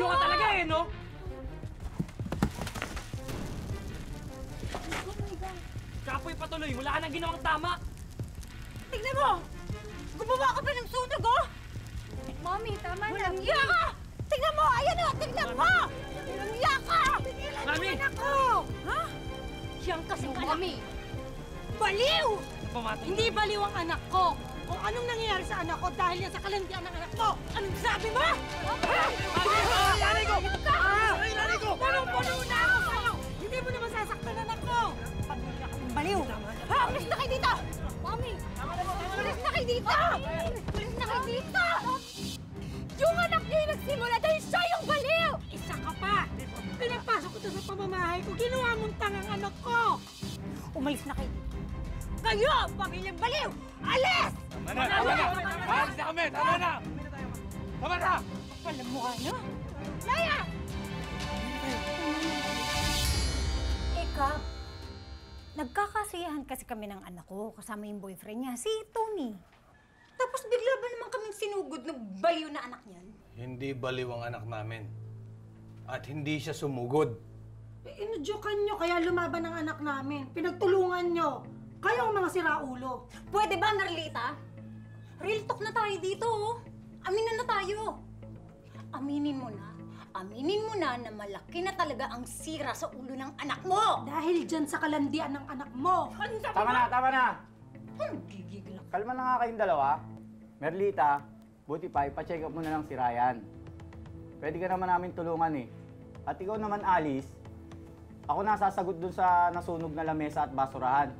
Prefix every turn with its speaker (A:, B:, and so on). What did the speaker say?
A: Baliw ka talaga eh, no? Kapoy patuloy, wala ka nang ginawang tama.
B: Tignan mo! Gumawa ka pa ng sunog, oh!
C: Mommy, tama na.
B: Walang iya ka! Tignan mo! Ayan o! Tignan mo! Walang iya ka!
A: Mami!
B: Ako! Ha? Siyang kasi
C: Mommy!
B: Baliw!
A: Pamatay.
B: Hindi baliw ang anak ko! Kung anong nangyayari sa anak ko dahil yan sa kalandian ng anak mo! Anong sabi mo? Ha?
A: Nanay ko! Nanay ko!
B: Punong-puno na ako sa'yo! Hindi mo naman sasaktan anak ko! Pamilya ka ng baliw! Ha? Ulis na kayo dito! Mami! Ulis na kayo dito! Ulis na kayo dito! Yung anak niyo yung nagsimula dahil siya yung baliw! Isa ka pa! Pinagpasok ko to sa pamamahay ko, ginawa mong tangang anak ko! Umalis na kayo dito! Kayo, pamilyang baliw! Alis!
A: Tama na! Tama na! Alis na kami! Tama na! Tama na!
B: Walang mukha niyo! Laya!
D: Eka, nagkakasiyahan kasi kami ng anak ko kasama yung boyfriend niya, si Tony. Tapos bigla ba naman kaming sinugod ng baliw na anak niyan?
E: Hindi baliw ang anak namin. At hindi siya sumugod.
B: Inudyokan nyo kaya lumaban ang anak namin. Pinagtulungan nyo. Kayo ang mga siraulo.
D: Pwede ba, Narlita? Real talk na tayo dito, oh. Aminin na tayo. Aminin mo na. Aminin mo na na malaki na talaga ang sira sa ulo ng anak mo.
B: Dahil dyan sa kalandian ng anak mo.
F: Tama na, tama na!
D: Gigigil ako.
F: Kalma na nga kayong dalawa. Merlita, buti pa, ipacheck up mo na lang si Ryan. Pwede ka naman namin tulungan eh. At ikaw naman, Alice, ako nasasagot dun sa nasunog na lamesa at basurahan.